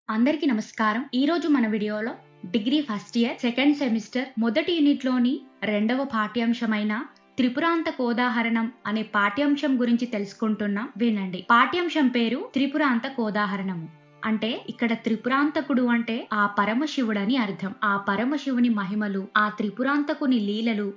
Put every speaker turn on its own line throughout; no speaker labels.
అందరికీ నమస్కారం. ఈ రోజు మన వీడియోలో degree first year second semester మొదటి యూనిట్లోని రెండవ పాఠ్యాంశమైన త్రిపురాంతకోదాహరణం అనే పాఠ్యాంశం గురించి తెలుసుకుంటున్నాం. వినండి. పాఠ్యాంశం పేరు త్రిపురాంతకోదాహరణము. అంటే ఇక్కడ త్రిపురాంతకుడు అంటే ఆ పరమశివుడని అర్థం. ఆ పరమశివుని మహిమలు, ఆ త్రిపురాంతకుని లీలలు,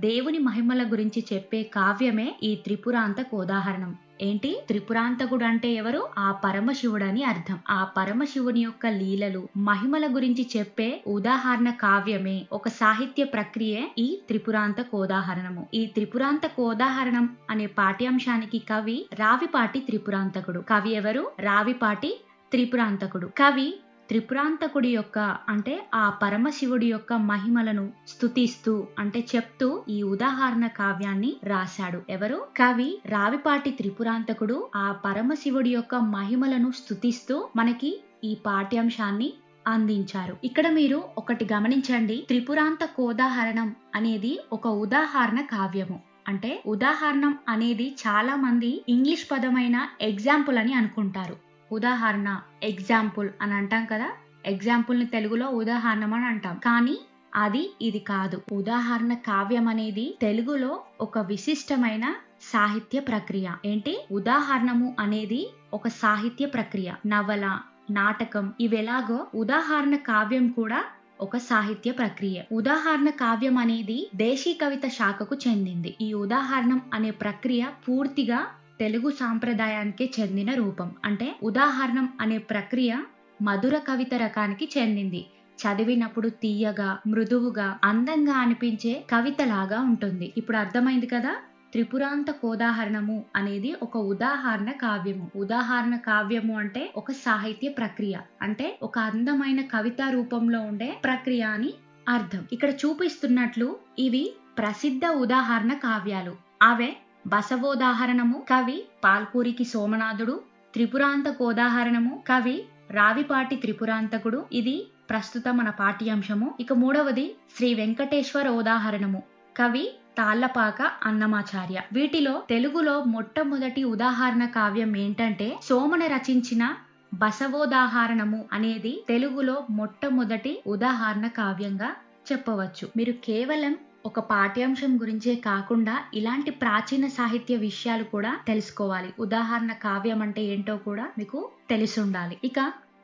దేవుని మహిమల గురించి చెప్పే కావ్యమే ఈ త్రిపురాంతకోదాహరణం. ఏంటి? త్రిపురాంతకుడు అంటే ఎవరు? ఆ పరమశివుడని అర్థం. ఆ పరమశివుని యొక్క లీలలు, మహిమల గురించి చెప్పే ఉదాహరణ కావ్యమే, ఒక సాహిత్య ప్రక్రియే ఈ త్రిపురాంతకోదాహరణము. ఈ త్రిపురాంతకోదాహరణం అనే పాఠ్యాంశానికి కవి రావిపాటి త్రిపురాంతకుడు. కవి ఎవరు? రావిపాటి త్రిపురాంతకుడు. కవి త్రిపురాంతకుడి యొక్క అంటే ఆ పరమశివుడి యొక్క మహిమలను స్తుతిస్తూ అంటే చెప్తూ ఈ ఉదాహరణ కావ్యాన్ని రాశాడు. ఎవరు? కవి రావిపాటి త్రిపురాంతకుడు ఆ పరమశివుడి యొక్క మహిమలను స్తుతిస్తూ మనకి ఈ పాఠ్యాంశాన్ని అందించారు. ఇక్కడ మీరు ఒకటి గమనించండి. త్రిపురాంతకోదాహరణం అనేది ఒక ఉదాహరణ కావ్యము. అంటే ఉదాహరణం అనేది చాలా మంది ఇంగ్లీష్ పదమైన ఎగ్జాంపుల్ అని అనుకుంటారు. ఉదాహరణ, ఎగ్జాంపుల్ అని అంటాం కదా. ఎగ్జాంపుల్ ని తెలుగులో ఉదాహరణం అని అంటాం. కానీ ఇది కాదు. ఉదాహరణ కావ్యం అనేది తెలుగులో ఒక విశిష్టమైన సాహిత్య ప్రక్రియ. ఏంటి? ఉదాహరణము అనేది ఒక సాహిత్య ప్రక్రియ. నవల, నాటకం ఇవెలాగో ఉదాహరణ కావ్యం కూడా ఒక సాహిత్య ప్రక్రియ. ఉదాహరణ కావ్యం అనేది దేశీ కవిత శాఖకు చెందింది. ఈ ఉదాహరణం అనే ప్రక్రియ పూర్తిగా తెలుగు సాంప్రదాయానికి చెందిన రూపం. అంటే ఉదాహరణం అనే ప్రక్రియ మధుర కవిత రకానికి చెందింది. చదివినప్పుడు తీయగా, మృదువుగా, అందంగా అనిపించే కవితలాగా ఉంటుంది. ఇప్పుడు అర్థమైంది కదా. త్రిపురాంతకోదాహరణము అనేది ఒక ఉదాహరణ కావ్యము. ఉదాహరణ కావ్యము అంటే ఒక సాహిత్య ప్రక్రియ. అంటే ఒక అందమైన కవితా రూపంలో ఉండే ప్రక్రియ అని అర్థం. ఇక్కడ చూపిస్తున్నట్లు ఇవి ప్రసిద్ధ ఉదాహరణ కావ్యాలు. అవే బసవోదాహరణము కవి పాల్కూరికి సోమనాథుడు, త్రిపురాంతకోదాహరణము కవి రావిపాటి త్రిపురాంతకుడు. ఇది ప్రస్తుత మన పాఠ్యాంశము. ఇక మూడవది శ్రీ వెంకటేశ్వర ఉదాహరణము కవి తాళ్లపాక అన్నమాచార్య. వీటిలో తెలుగులో మొట్టమొదటి ఉదాహరణ కావ్యం ఏంటంటే సోమన రచించిన బసవోదాహరణము అనేది తెలుగులో మొట్టమొదటి ఉదాహరణ కావ్యంగా చెప్పవచ్చు. మీరు కేవలం ఒక పాఠ్యాంశం గురించే కాకుండా ఇలాంటి ప్రాచీన సాహిత్య విషయాలు కూడా తెలుసుకోవాలి. ఉదాహరణ కావ్యం అంటే ఏంటో కూడా మీకు తెలిసి ఉండాలి. ఇక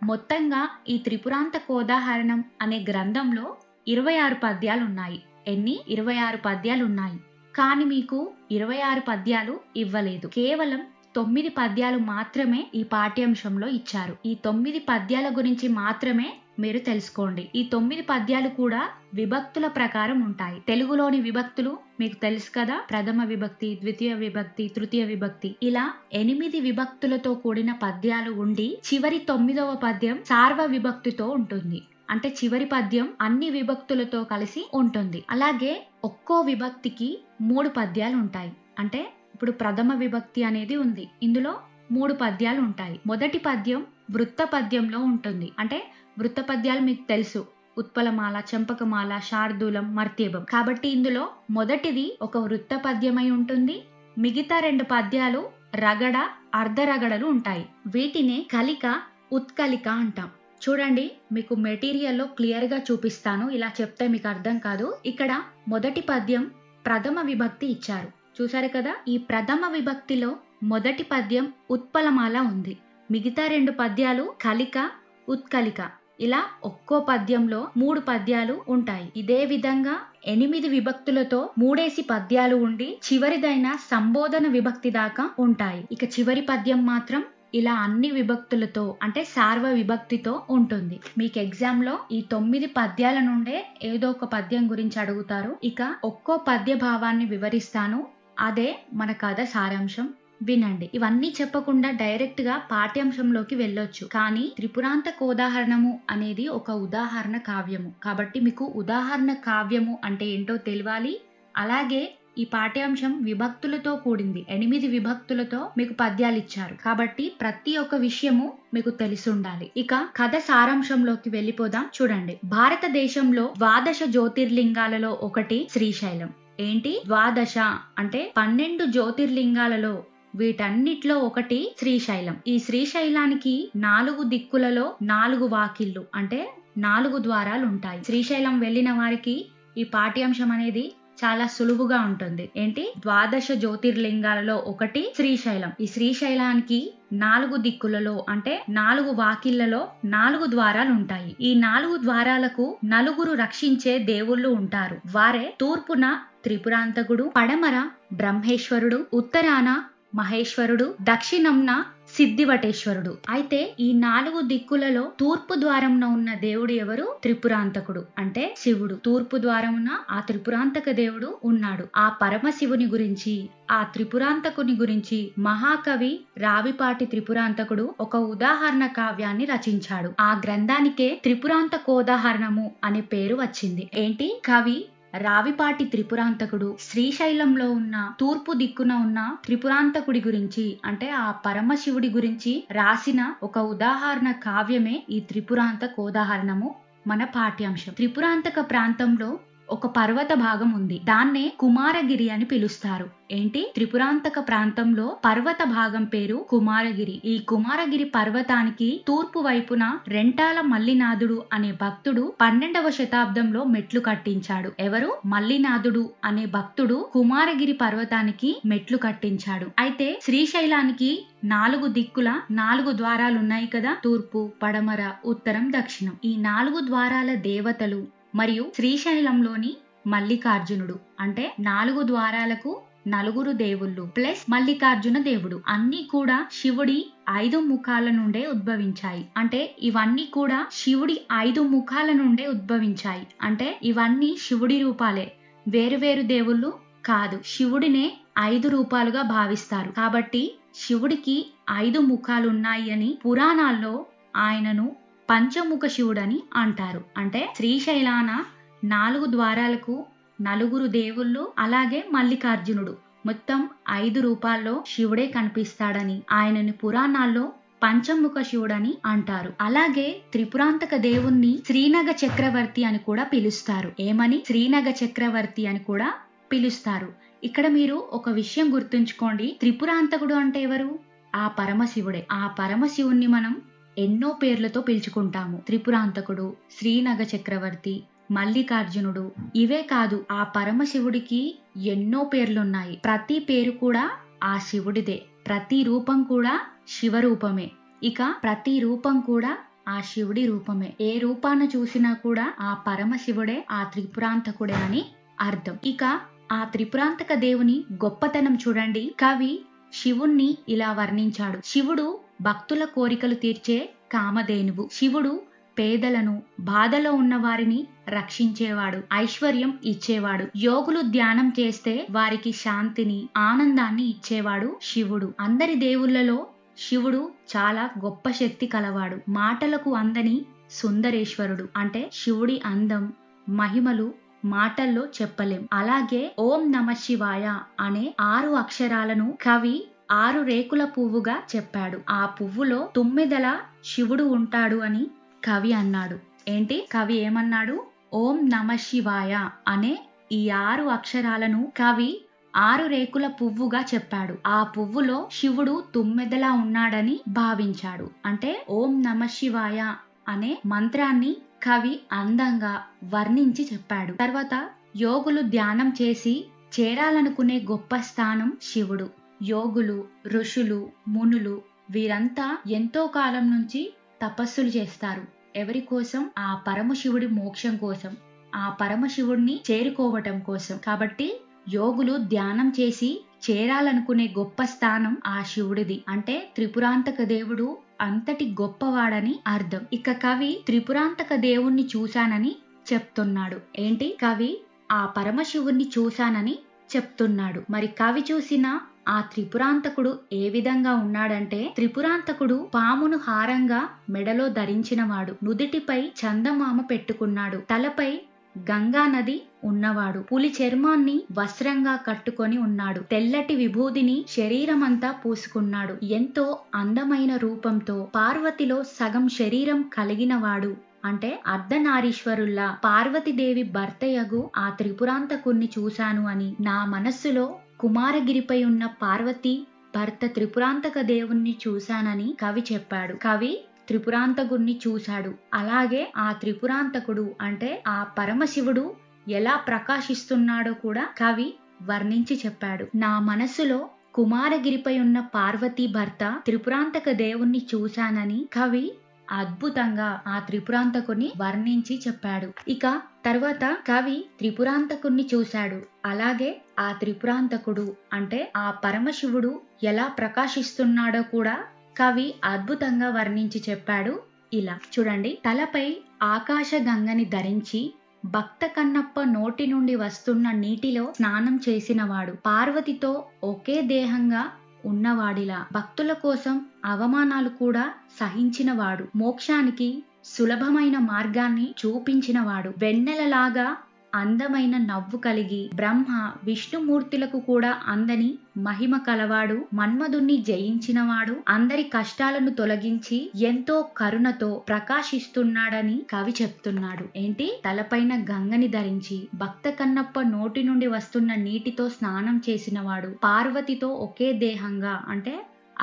మొత్తంగా ఈ త్రిపురాంతకోదాహరణం అనే గ్రంథంలో 26 పద్యాలు ఉన్నాయి. ఎన్ని? 26 పద్యాలు ఉన్నాయి. కానీ మీకు 26 పద్యాలు ఇవ్వలేదు. కేవలం 9 పద్యాలు మాత్రమే ఈ పాఠ్యాంశంలో ఇచ్చారు. ఈ 9 పద్యాల గురించి మాత్రమే మీరు తెలుసుకోండి. ఈ 9 పద్యాలు కూడా విభక్తుల ప్రకారం ఉంటాయి. తెలుగులోని విభక్తులు మీకు తెలుసు కదా. ప్రథమ విభక్తి, ద్వితీయ విభక్తి, తృతీయ విభక్తి ఇలా 8 విభక్తులతో కూడిన పద్యాలు ఉండి చివరి 9వ పద్యం సార్వ విభక్తితో ఉంటుంది. అంటే చివరి పద్యం అన్ని విభక్తులతో కలిసి ఉంటుంది. అలాగే ఒక్కో విభక్తికి 3 పద్యాలు ఉంటాయి. అంటే ఇప్పుడు ప్రథమ విభక్తి అనేది ఉంది. ఇందులో 3 పద్యాలు ఉంటాయి. మొదటి పద్యం వృత్త పద్యంలో ఉంటుంది. అంటే వృత్త పద్యాలు మీకు తెలుసు. ఉత్పలమాల, చంపకమాల, శార్దూలం, మర్త్యభం. కాబట్టి ఇందులో మొదటిది ఒక వృత్త పద్యమై ఉంటుంది. మిగతా 2 పద్యాలు రగడ, అర్ధరగడలు ఉంటాయి. వీటినే కలిక, ఉత్కలిక అంటాం. చూడండి, మీకు మెటీరియల్లో క్లియర్ గా చూపిస్తాను. ఇలా చెప్తే మీకు అర్థం కాదు. ఇక్కడ మొదటి పద్యం ప్రథమ విభక్తి ఇచ్చారు. చూసారు కదా. ఈ ప్రథమ విభక్తిలో మొదటి పద్యం ఉత్పలమాల ఉంది. మిగతా 2 పద్యాలు కలిక, ఉత్కలిక. ఇలా ఒక్కో పద్యంలో 3 పద్యాలు ఉంటాయి. ఇదే విధంగా 8 విభక్తులతో 3 పద్యాలు ఉండి చివరిదైన సంబోధన విభక్తి దాకా ఉంటాయి. ఇక చివరి పద్యం మాత్రం ఇలా అన్ని విభక్తులతో అంటే సార్వ విభక్తితో ఉంటుంది. మీకు ఎగ్జామ్ లో ఈ 9 పద్యాల నుండే ఏదో ఒక పద్యం గురించి అడుగుతారు. ఇక ఒక్కో పద్య భావాన్ని వివరిస్తాను. అదే మన కథ సారాంశం. వినండి. ఇవన్నీ చెప్పకుండా డైరెక్ట్ గా పాఠ్యాంశంలోకి వెళ్ళొచ్చు. కానీ త్రిపురాంతకోదాహరణము అనేది ఒక ఉదాహరణ కావ్యము. కాబట్టి మీకు ఉదాహరణ కావ్యము అంటే ఏంటో తెలియాలి. అలాగే ఈ పాఠ్యాంశం విభక్తులతో కూడింది. 8 విభక్తులతో మీకు పద్యాలు ఇచ్చారు. కాబట్టి ప్రతి ఒక్క విషయము మీకు తెలిసి ఉండాలి. ఇక కథ సారాంశంలోకి వెళ్ళిపోదాం. చూడండి. భారతదేశంలో 12 జ్యోతిర్లింగాలలో ఒకటి శ్రీశైలం. ఏంటి? 12 అంటే 12 జ్యోతిర్లింగాలలో వీటన్నిట్లో ఒకటి శ్రీశైలం. ఈ శ్రీశైలానికి 4 దిక్కులలో 4 వాకిళ్ళు అంటే 4 ద్వారాలు ఉంటాయి. శ్రీశైలం వెళ్ళిన వారికి ఈ పాఠ్యాంశం అనేది చాలా సులువుగా ఉంటుంది. ఏంటి? 12 జ్యోతిర్లింగాలలో ఒకటి శ్రీశైలం. ఈ శ్రీశైలానికి 4 దిక్కులలో అంటే 4 వాకిళ్లలో 4 ద్వారాలు ఉంటాయి. ఈ 4 ద్వారాలకు నలుగురు రక్షించే దేవుళ్ళు ఉంటారు. వారే తూర్పున త్రిపురాంతకుడు, పడమర బ్రహ్మేశ్వరుడు, ఉత్తరాన మహేశ్వరుడు, దక్షిణంన సిద్ధివటేశ్వరుడు. అయితే ఈ 4 దిక్కులలో తూర్పు ద్వారంన ఉన్న దేవుడు ఎవరు? త్రిపురాంతకుడు అంటే శివుడు. తూర్పు ద్వారమున ఆ త్రిపురాంతక దేవుడు ఉన్నాడు. ఆ పరమశివుని గురించి, ఆ త్రిపురాంతకుని గురించి మహాకవి రావిపాటి త్రిపురాంతకుడు ఒక ఉదాహరణ కావ్యాన్ని రచించాడు. ఆ గ్రంథానికే త్రిపురాంతకోదాహరణము అనే పేరు వచ్చింది. ఏంటి? కవి రావిపాటి త్రిపురాంతకుడు శ్రీశైలంలో ఉన్న తూర్పు దిక్కున ఉన్న త్రిపురాంతకుడి గురించి అంటే ఆ పరమశివుడి గురించి రాసిన ఒక ఉదాహరణ కావ్యమే ఈ త్రిపురాంతకోదాహరణము మన పాఠ్యాంశం. త్రిపురాంతక ప్రాంతంలో ఒక పర్వత భాగం ఉంది. దాన్నే కుమారగిరి అని పిలుస్తారు. ఏంటి? త్రిపురాంతక ప్రాంతంలో పర్వత భాగం పేరు కుమారగిరి. ఈ కుమారగిరి పర్వతానికి తూర్పు వైపున రెంటాల మల్లినాథుడు అనే భక్తుడు 12వ శతాబ్దంలో మెట్లు కట్టించాడు. ఎవరు? మల్లినాథుడు అనే భక్తుడు కుమారగిరి పర్వతానికి మెట్లు కట్టించాడు. అయితే శ్రీశైలానికి 4 దిక్కుల 4 ద్వారాలు ఉన్నాయి కదా, తూర్పు, పడమర, ఉత్తరం, దక్షిణం. ఈ 4 ద్వారాల దేవతలు మరియు శ్రీశైలంలోని మల్లికార్జునుడు అంటే 4 ద్వారాలకు నలుగురు దేవుళ్ళు ప్లస్ మల్లికార్జున దేవుడు అన్ని కూడా శివుడి 5 ముఖాల నుండే ఉద్భవించాయి. అంటే ఇవన్నీ కూడా శివుడి 5 ముఖాల నుండే ఉద్భవించాయి. అంటే ఇవన్నీ శివుడి రూపాలే, వేరువేరు దేవుళ్ళు కాదు. శివుడినే 5 రూపాలుగా భావిస్తారు. కాబట్టి శివుడికి 5 ముఖాలున్నాయి అని పురాణాల్లో ఆయనను పంచముఖ శివుడని అంటారు. అంటే శ్రీశైలాన 4 ద్వారాలకు నలుగురు దేవుళ్ళు అలాగే మల్లికార్జునుడు మొత్తం 5 రూపాల్లో శివుడే కనిపిస్తాడని ఆయనని పురాణాల్లో పంచముఖ శివుడని అంటారు. అలాగే త్రిపురాంతక దేవుణ్ణి శ్రీనగ చక్రవర్తి అని కూడా పిలుస్తారు. ఏమని? శ్రీనగ చక్రవర్తి అని కూడా పిలుస్తారు. ఇక్కడ మీరు ఒక విషయం గుర్తుంచుకోండి. త్రిపురాంతకుడు అంటే ఎవరు? ఆ పరమశివుడే. ఆ పరమశివుణ్ణి మనం ఎన్నో పేర్లతో పిలుచుకుంటాము. త్రిపురాంతకుడు, శ్రీనగ చక్రవర్తి, మల్లికార్జునుడు. ఇవే కాదు, ఆ పరమశివుడికి ఎన్నో పేర్లున్నాయి. ప్రతి పేరు కూడా ఆ శివుడిదే. ప్రతి రూపం కూడా శివరూపమే. ఇక ప్రతి రూపం కూడా ఆ శివుడి రూపమే. ఏ రూపాన్ని చూసినా కూడా ఆ పరమశివుడే, ఆ త్రిపురాంతకుడే అని అర్థం. ఇక ఆ త్రిపురాంతక దేవుని గొప్పతనం చూడండి. కవి శివుణ్ణి ఇలా వర్ణించాడు. శివుడు భక్తుల కోరికలు తీర్చే కామధేనువు. శివుడు పేదలను, బాధలో ఉన్న వారిని రక్షించేవాడు, ఐశ్వర్యం ఇచ్చేవాడు. యోగులు ధ్యానం చేస్తే వారికి శాంతిని, ఆనందాన్ని ఇచ్చేవాడు శివుడు. అందరి దేవుళ్లలో శివుడు చాలా గొప్ప శక్తి కలవాడు. మాటలకు అందని సుందరేశ్వరుడు. అంటే శివుడి అందం, మహిమలు మాటల్లో చెప్పలేం. అలాగే ఓం నమ శివాయ అనే 6 అక్షరాలను కవి 6 రేకుల పువ్వుగా చెప్పాడు. ఆ పువ్వులో 9 శివుడు ఉంటాడు అని కవి అన్నాడు. ఏంటి? కవి ఏమన్నాడు? ఓం నమ శివాయ అనే ఈ 6 అక్షరాలను కవి 6 రేకుల పువ్వుగా చెప్పాడు. ఆ పువ్వులో శివుడు 9 ఉన్నాడని భావించాడు. అంటే ఓం నమ శివాయ అనే మంత్రాన్ని కవి అందంగా వర్ణించి చెప్పాడు. తర్వాత యోగులు ధ్యానం చేసి చేరాలనుకునే గొప్ప స్థానం శివుడు. యోగులు, ఋషులు, మునులు వీరంతా ఎంతో కాలం నుంచి తపస్సులు చేస్తారు. ఎవరి కోసం? ఆ పరమశివుడి మోక్షం కోసం, ఆ పరమశివుడిని చేరుకోవటం కోసం. కాబట్టి యోగులు ధ్యానం చేసి చేరాలనుకునే గొప్ప స్థానం ఆ శివుడిది. అంటే త్రిపురాంతక దేవుడు అంతటి గొప్పవాడని అర్థం. ఇక కవి త్రిపురాంతక దేవుణ్ణి చూశానని చెప్తున్నాడు. ఏంటి? కవి ఆ పరమశివుణ్ణి చూశానని చెప్తున్నాడు. మరి కవి చూసిన ఆ త్రిపురాంతకుడు ఏ విధంగా ఉన్నాడంటే, త్రిపురాంతకుడు పామును హారంగా మెడలో ధరించినవాడు, నుదిటిపై చందమామ పెట్టుకున్నాడు, తలపై గంగా నది ఉన్నవాడు, పులి చర్మాన్ని వస్త్రంగా కట్టుకొని ఉన్నాడు, తెల్లటి విభూదిని శరీరమంతా పూసుకున్నాడు, ఎంతో అందమైన రూపంతో పార్వతిలో సగం శరీరం కలిగినవాడు. అంటే అర్ధనారీశ్వరుల్లా పార్వతీదేవి భర్తయగు ఆ త్రిపురాంతకుణ్ణి చూశాను అని, నా మనస్సులో కుమారగిరిపై ఉన్న పార్వతి భర్త త్రిపురాంతక దేవుణ్ణి చూశానని కవి చెప్పాడు. కవి త్రిపురాంతకుడిని చూశాడు. అలాగే ఆ త్రిపురాంతకుడు అంటే ఆ పరమశివుడు ఎలా ప్రకాశిస్తున్నాడో కూడా కవి వర్ణించి చెప్పాడు. నా మనస్సులో కుమారగిరిపై ఉన్న పార్వతీ భర్త త్రిపురాంతక దేవుణ్ణి చూశానని కవి అద్భుతంగా ఆ త్రిపురాంతకుని వర్ణించి చెప్పాడు. ఇక తర్వాత కవి త్రిపురాంతకుణ్ణి చూశాడు. అలాగే ఆ త్రిపురాంతకుడు అంటే ఆ పరమశివుడు ఎలా ప్రకాశిస్తున్నాడో కూడా కవి అద్భుతంగా వర్ణించి చెప్పాడు. ఇలా చూడండి, తలపై ఆకాశ గంగని ధరించి భక్త కన్నప్ప నోటి నుండి వస్తున్న నీటిలో స్నానం చేసినవాడు, పార్వతితో ఒకే దేహంగా ఉన్నవాడిలా భక్తుల కోసం అవమానాలు కూడా సహించినవాడు, మోక్షానికి సులభమైన మార్గాన్ని చూపించినవాడు, వెన్నెలలాగా అందమైన నవ్వు కలిగి బ్రహ్మ విష్ణుమూర్తులకు కూడా అందని మహిమ కలవాడు, మన్మధుణ్ణి జయించినవాడు, అందరి కష్టాలను తొలగించి ఎంతో కరుణతో ప్రకాశిస్తున్నాడని కవి చెప్తున్నాడు. ఏంటి? తలపైన గంగని ధరించి భక్త కన్నప్ప నోటి నుండి వస్తున్న నీటితో స్నానం చేసినవాడు, పార్వతితో ఒకే దేహంగా అంటే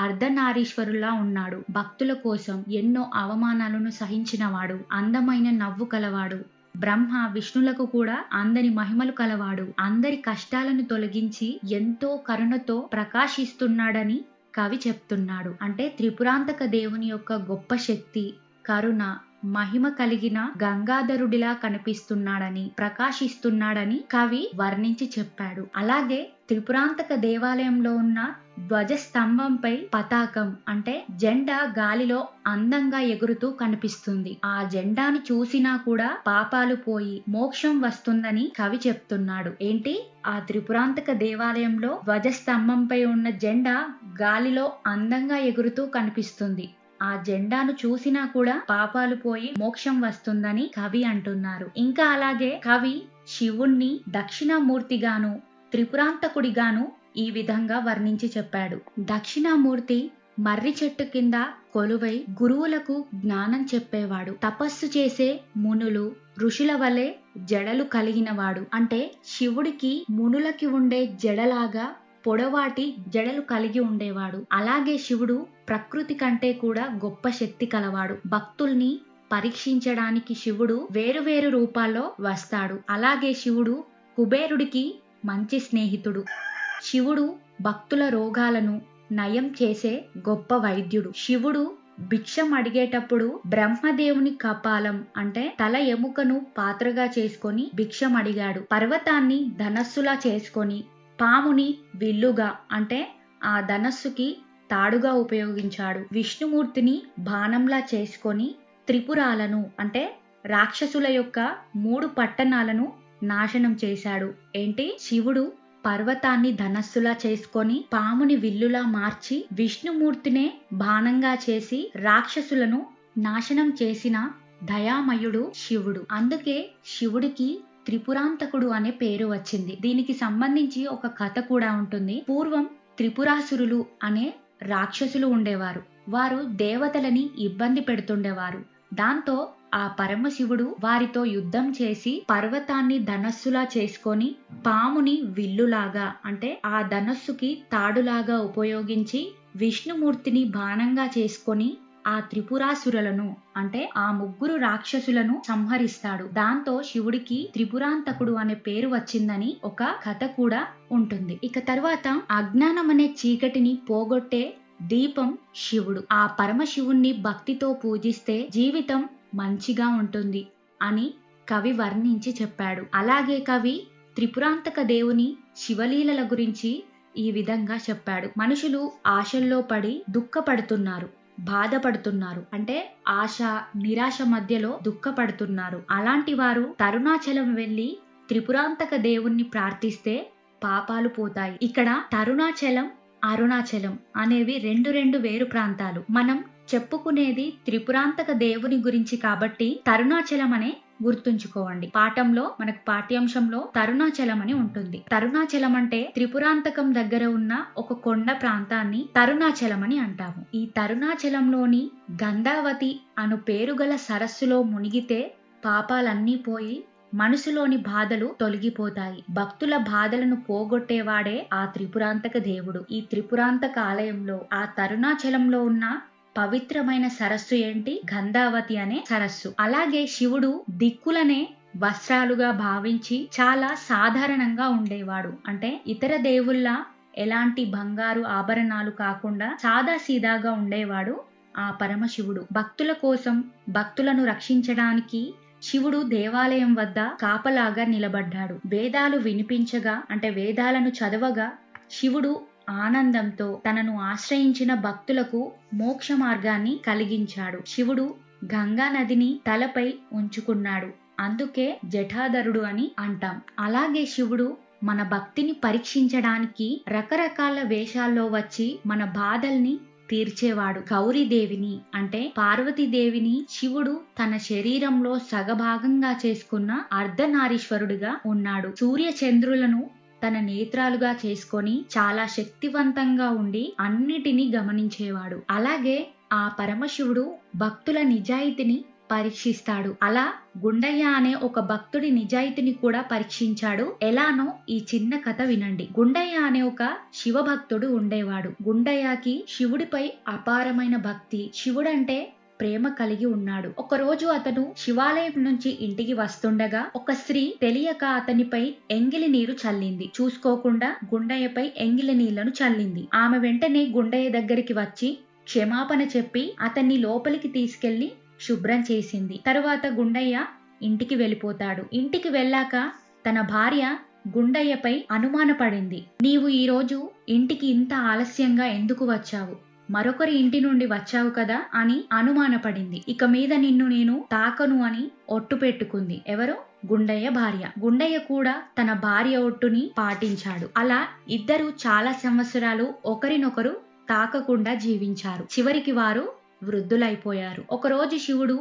అర్ధనారీశ్వరులా ఉన్నాడు, భక్తుల కోసం ఎన్నో అవమానాలను సహించినవాడు, అందమైన నవ్వు కలవాడు, బ్రహ్మ విష్ణులకు కూడా అందని మహిమలు కలవాడు, అందరి కష్టాలను తొలగించి ఎంతో కరుణతో ప్రకాశిస్తున్నాడని కవి చెప్తున్నాడు. అంటే త్రిపురాంతక దేవుని యొక్క గొప్ప శక్తి, కరుణ, మహిమ కలిగిన గంగాధరుడిలా కనిపిస్తున్నాడని, ప్రకాశిస్తున్నాడని కవి వర్ణించి చెప్పాడు. అలాగే త్రిపురాంతక దేవాలయంలో ఉన్న ధ్వజస్తంభంపై పతాకం అంటే జెండా గాలిలో అందంగా ఎగురుతూ కనిపిస్తుంది. ఆ జెండాను చూసినా కూడా పాపాలు పోయి మోక్షం వస్తుందని కవి చెప్తున్నాడు. ఏంటి? ఆ త్రిపురాంతక దేవాలయంలో ధ్వజస్తంభంపై ఉన్న జెండా గాలిలో అందంగా ఎగురుతూ కనిపిస్తుంది. ఆ జెండాను చూసినా కూడా పాపాలు పోయి మోక్షం వస్తుందని కవి అంటున్నారు. ఇంకా అలాగే కవి శివుణ్ణి దక్షిణామూర్తిగాను త్రిపురాంతకుడిగాను ఈ విధంగా వర్ణించి చెప్పాడు. దక్షిణామూర్తి మర్రి చెట్టు కింద కొలువై గురువులకు జ్ఞానం చెప్పేవాడు, తపస్సు చేసే మునులు ఋషుల వలె జడలు కలిగినవాడు. అంటే శివుడికి మునులకి ఉండే జడలాగా పొడవాటి జడలు కలిగి ఉండేవాడు. అలాగే శివుడు ప్రకృతి కంటే కూడా గొప్ప శక్తి కలవాడు. భక్తుల్ని పరీక్షించడానికి శివుడు వేరువేరు రూపాల్లో వస్తాడు. అలాగే శివుడు కుబేరుడికి మంచి స్నేహితుడు. శివుడు భక్తుల రోగాలను నయం చేసే గొప్ప వైద్యుడు. శివుడు భిక్షం అడిగేటప్పుడు బ్రహ్మదేవుని కపాలం అంటే తల ఎముకను పాత్రగా చేసుకొని భిక్షం అడిగాడు. పర్వతాన్ని ధనస్సులా చేసుకొని పాముని విల్లుగా అంటే ఆ ధనస్సుకి తాడుగా ఉపయోగించాడు. విష్ణుమూర్తిని బాణంలా చేసుకొని త్రిపురాలను అంటే రాక్షసుల యొక్క 3 పట్టణాలను నాశనం చేశాడు. ఏంటి? శివుడు పర్వతాన్ని ధనస్సులా చేసుకొని పాముని విల్లులా మార్చి విష్ణుమూర్తినే బాణంగా చేసి రాక్షసులను నాశనం చేసిన దయామయుడు శివుడు. అందుకే శివుడికి త్రిపురాంతకుడు అనే పేరు వచ్చింది. దీనికి సంబంధించి ఒక కథ కూడా ఉంటుంది. పూర్వం త్రిపురాసురులు అనే రాక్షసులు ఉండేవారు. వారు దేవతలని ఇబ్బంది పెడుతుండేవారు. దాంతో ఆ పరమశివుడు వారితో యుద్ధం చేసి పర్వతాన్ని ధనస్సులా చేసుకొని పాముని విల్లులాగా అంటే ఆ ధనస్సుకి తాడులాగా ఉపయోగించి విష్ణుమూర్తిని బాణంగా చేసుకొని ఆ త్రిపురాసురులను అంటే ఆ 3 రాక్షసులను సంహరిస్తాడు. దాంతో శివుడికి త్రిపురాంతకుడు అనే పేరు వచ్చిందని ఒక కథ కూడా ఉంటుంది. ఇక తర్వాత అజ్ఞానం అనే చీకటిని పోగొట్టే దీపం శివుడు. ఆ పరమశివుణ్ణి భక్తితో పూజిస్తే జీవితం మంచిగా ఉంటుంది అని కవి వర్ణించి చెప్పాడు. అలాగే కవి త్రిపురాంతక దేవుని శివలీలల గురించి ఈ విధంగా చెప్పాడు. మనుషులు ఆశల్లో పడి దుఃఖపడుతున్నారు, బాధపడుతున్నారు. అంటే ఆశ నిరాశ మధ్యలో దుఃఖపడుతున్నారు. అలాంటి వారు తరుణాచలం వెళ్లి త్రిపురాంతక దేవుణ్ణి ప్రార్థిస్తే పాపాలు పోతాయి. ఇక్కడ తరుణాచలం అరుణాచలం అనేవి రెండు వేరు ప్రాంతాలు. మనం చెప్పుకునేది త్రిపురాంతక దేవుని గురించి కాబట్టి తరుణాచలం అనే గుర్తుంచుకోండి. పాఠంలో మనకు పాఠ్యాంశంలో తరుణాచలం అని ఉంటుంది. తరుణాచలం అంటే త్రిపురాంతకం దగ్గర ఉన్న ఒక కొండ ప్రాంతాన్ని తరుణాచలం అని అంటాము. ఈ తరుణాచలంలోని గంధావతి అను పేరుగల సరస్సులో మునిగితే పాపాలన్నీ పోయి మనసులోని బాధలు తొలగిపోతాయి. భక్తుల బాధలను పోగొట్టేవాడే ఆ త్రిపురాంతక దేవుడు. ఈ త్రిపురాంతక ఆలయంలో ఆ తరుణాచలంలో ఉన్న పవిత్రమైన సరస్సు ఏంటి? గంధావతి అనే సరస్సు. అలాగే శివుడు దిక్కులనే వస్త్రాలుగా భావించి చాలా సాధారణంగా ఉండేవాడు. అంటే ఇతర దేవుళ్ళ ఎలాంటి బంగారు ఆభరణాలు కాకుండా సాదా సీదాగా ఉండేవాడు ఆ పరమశివుడు. భక్తుల కోసం, భక్తులను రక్షించడానికి శివుడు దేవాలయం వద్ద కాపలాగా నిలబడ్డాడు. వేదాలు వినిపించగా, అంటే వేదాలను చదవగా శివుడు ఆనందంతో తనను ఆశ్రయించిన భక్తులకు మోక్ష మార్గాన్ని కలిగించాడు. శివుడు గంగా నదిని తలపై ఉంచుకున్నాడు. అందుకే జటాధరుడు అని అంటాం. అలాగే శివుడు మన భక్తిని పరీక్షించడానికి రకరకాల వేషాల్లో వచ్చి మన బాధల్ని తీర్చేవాడు. గౌరీదేవిని అంటే పార్వతీదేవిని శివుడు తన శరీరంలో సగభాగంగా చేసుకున్న అర్ధనారీశ్వరుడిగా ఉన్నాడు. సూర్య చంద్రులను తన నేత్రాలుగా చేసుకొని చాలా శక్తివంతంగా ఉండి అన్నిటినీ గమనించేవాడు. అలాగే ఆ పరమశివుడు భక్తుల నిజాయితీని పరీక్షిస్తాడు. అలా గుండయ్య అనే ఒక భక్తుడి నిజాయితీని కూడా పరీక్షించాడు. ఎలానో ఈ చిన్న కథ వినండి. గుండయ్య అనే ఒక శివభక్తుడు ఉండేవాడు. గుండయ్యకి శివుడిపై అపారమైన భక్తి, శివుడంటే ప్రేమ కలిగి ఉన్నాడు. ఒకరోజు అతను శివాలయం నుంచి ఇంటికి వస్తుండగా ఒక స్త్రీ తెలియక అతనిపై ఎంగిలి నీరు చల్లింది. చూసుకోకుండా గుండయ్యపై ఎంగిలి నీళ్లను చల్లింది. ఆమె వెంటనే గుండయ్య దగ్గరికి వచ్చి క్షమాపణ చెప్పి అతన్ని లోపలికి తీసుకెళ్లి శుభ్రం చేసింది. తరువాత గుండయ్య ఇంటికి వెళ్ళిపోతాడు. ఇంటికి వెళ్ళాక తన భార్య గుండయ్యపై అనుమానపడింది. నీవు ఈరోజు ఇంటికి ఇంత ఆలస్యంగా ఎందుకు వచ్చావు? మరొకరి ఇంటి నుండి వచ్చావు కదా అని అనుమానపడింది. ఇక మీద నిన్ను నేను తాకను అని ఒట్టు పెట్టుకుంది. ఎవరు? గుండయ్య భార్య. గుండయ్య కూడా తన భార్య ఒట్టుని పాటించాడు. అలా ఇద్దరు చాలా సంవత్సరాలు ఒకరినొకరు తాకకుండా జీవించారు. చివరికి వారు వృద్ధులైపోయారు. ఒకరోజు శివుడు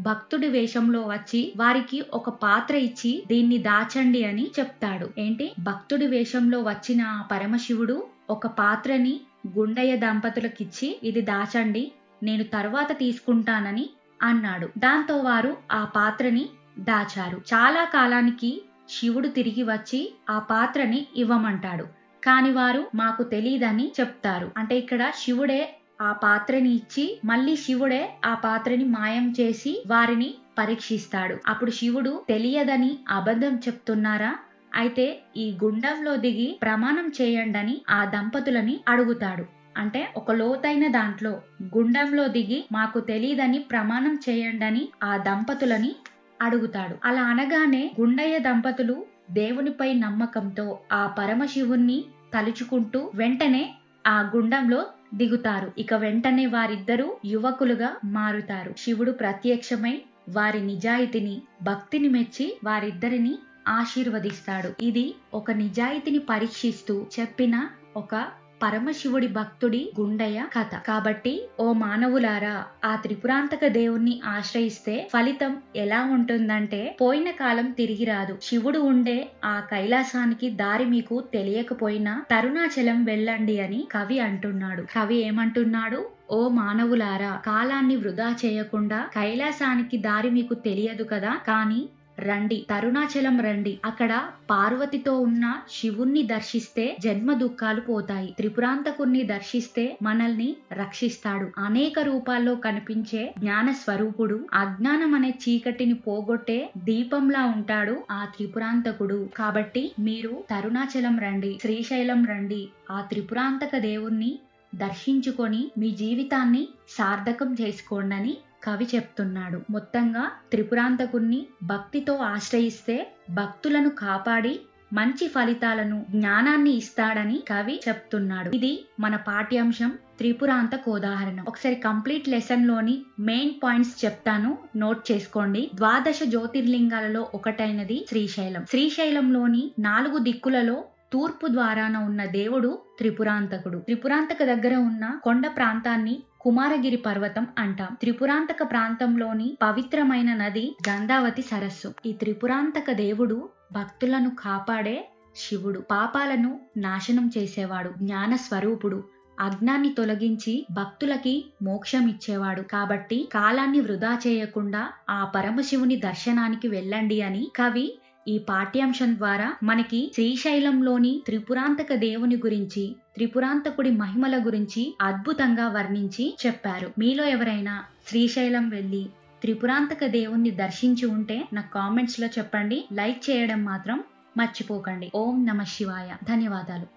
భక్తుడి వేషంలో వచ్చి వారికి ఒక పాత్ర ఇచ్చి దీన్ని దాచండి అని చెప్తాడు. ఏంటి? భక్తుడి వేషంలో వచ్చిన ఆ పరమశివుడు ఒక పాత్రని గుండయ్య దంపతులకిచ్చి ఇది దాచండి, నేను తర్వాత తీసుకుంటానని అన్నాడు. దాంతో వారు ఆ పాత్రని దాచారు. చాలా కాలానికి శివుడు తిరిగి వచ్చి ఆ పాత్రని ఇవ్వమంటాడు. కాని వారు మాకు తెలీదని చెప్తారు. అంటే ఇక్కడ శివుడే ఆ పాత్రని ఇచ్చి మళ్ళీ శివుడే ఆ పాత్రని మాయం చేసి వారిని పరీక్షిస్తాడు. అప్పుడు శివుడు తెలియదని అబద్ధం చెప్తున్నారా? అయితే ఈ గుండంలో దిగి ప్రమాణం చేయండని ఆ దంపతులని అడుగుతాడు. అంటే ఒక లోతైన దాంట్లో గుండంలో దిగి మాకు తెలీదని ప్రమాణం చేయండని ఆ దంపతులని అడుగుతాడు. అలా అనగానే గుండయ్య దంపతులు దేవునిపై నమ్మకంతో ఆ పరమశివుణ్ణి తలుచుకుంటూ వెంటనే ఆ గుండంలో దిగుతారు. ఇక వెంటనే వారిద్దరూ యువకులుగా మారుతారు. శివుడు ప్రత్యక్షమై వారి నిజాయితీని, భక్తిని మెచ్చి వారిద్దరిని ఆశీర్వదిస్తాడు. ఇది ఒక నిజాయితీని పరీక్షిస్తూ చెప్పిన ఒక పరమశివుడి భక్తుడి గుండయ్య కథ. కాబట్టి ఓ మానవులారా, ఆ త్రిపురాంతక దేవుణ్ణి ఆశ్రయిస్తే ఫలితం ఎలా ఉంటుందంటే పోయిన కాలం తిరిగి రాదు. శివుడు ఉండే ఆ కైలాసానికి దారి మీకు తెలియకపోయినా తరుణాచలం వెళ్ళండి అని కవి అంటున్నాడు. కవి ఏమంటున్నాడు? ఓ మానవులారా, కాలాన్ని వృధా చేయకుండా కైలాసానికి దారి మీకు తెలియదు కదా, కానీ రండి, తరుణాచలం రండి. అక్కడ పార్వతితో ఉన్న శివుణ్ణి దర్శిస్తే జన్మ దుఃఖాలు పోతాయి. త్రిపురాంతకుణ్ణి దర్శిస్తే మనల్ని రక్షిస్తాడు. అనేక రూపాల్లో కనిపించే జ్ఞాన స్వరూపుడు. అజ్ఞానం అనే చీకటిని పోగొట్టే దీపంలా ఉంటాడు ఆ త్రిపురాంతకుడు. కాబట్టి మీరు తరుణాచలం రండి, శ్రీశైలం రండి, ఆ త్రిపురాంతక దేవుణ్ణి దర్శించుకొని మీ జీవితాన్ని సార్థకం చేసుకోండి కవి చెప్తున్నాడు. మొత్తంగా త్రిపురాంతకుణ్ణి భక్తితో ఆశ్రయిస్తే భక్తులను కాపాడి మంచి ఫలితాలను, జ్ఞానాన్ని ఇస్తాడని కవి చెప్తున్నాడు. ఇది మన పాఠ్యాంశం త్రిపురాంతకోదాహరణం. ఒకసారి కంప్లీట్ లెసన్ లోని మెయిన్ పాయింట్స్ చెప్తాను, నోట్ చేసుకోండి. ద్వాదశ జ్యోతిర్లింగాలలో ఒకటైనది శ్రీశైలం. శ్రీశైలంలోని 4 దిక్కులలో తూర్పు ద్వారాన ఉన్న దేవుడు త్రిపురాంతకుడు. త్రిపురాంతక దగ్గర ఉన్న కొండ ప్రాంతాన్ని కుమారగిరి పర్వతం అంటాం. త్రిపురాంతక ప్రాంతంలోని పవిత్రమైన నది గంధావతి సరస్సు. ఈ త్రిపురాంతక దేవుడు భక్తులను కాపాడే శివుడు. పాపాలను నాశనం చేసేవాడు, జ్ఞాన స్వరూపుడు. అజ్ఞాన్ని తొలగించి భక్తులకి మోక్షం ఇచ్చేవాడు. కాబట్టి కాలాన్ని వృధా చేయకుండా ఆ పరమశివుని దర్శనానికి వెళ్ళండి అని కవి ఈ పాఠ్యాంశం ద్వారా మనకి శ్రీశైలంలోని త్రిపురాంతక దేవుని గురించి, త్రిపురాంతకుడి మహిమల గురించి అద్భుతంగా వర్ణించి చెప్పారు. మీలో ఎవరైనా శ్రీశైలం వెళ్ళి త్రిపురాంతక దేవుణ్ణి దర్శించి ఉంటే నాకు కామెంట్స్ లో చెప్పండి. లైక్ చేయడం మాత్రం మర్చిపోకండి. ఓం నమః శివాయ. ధన్యవాదాలు.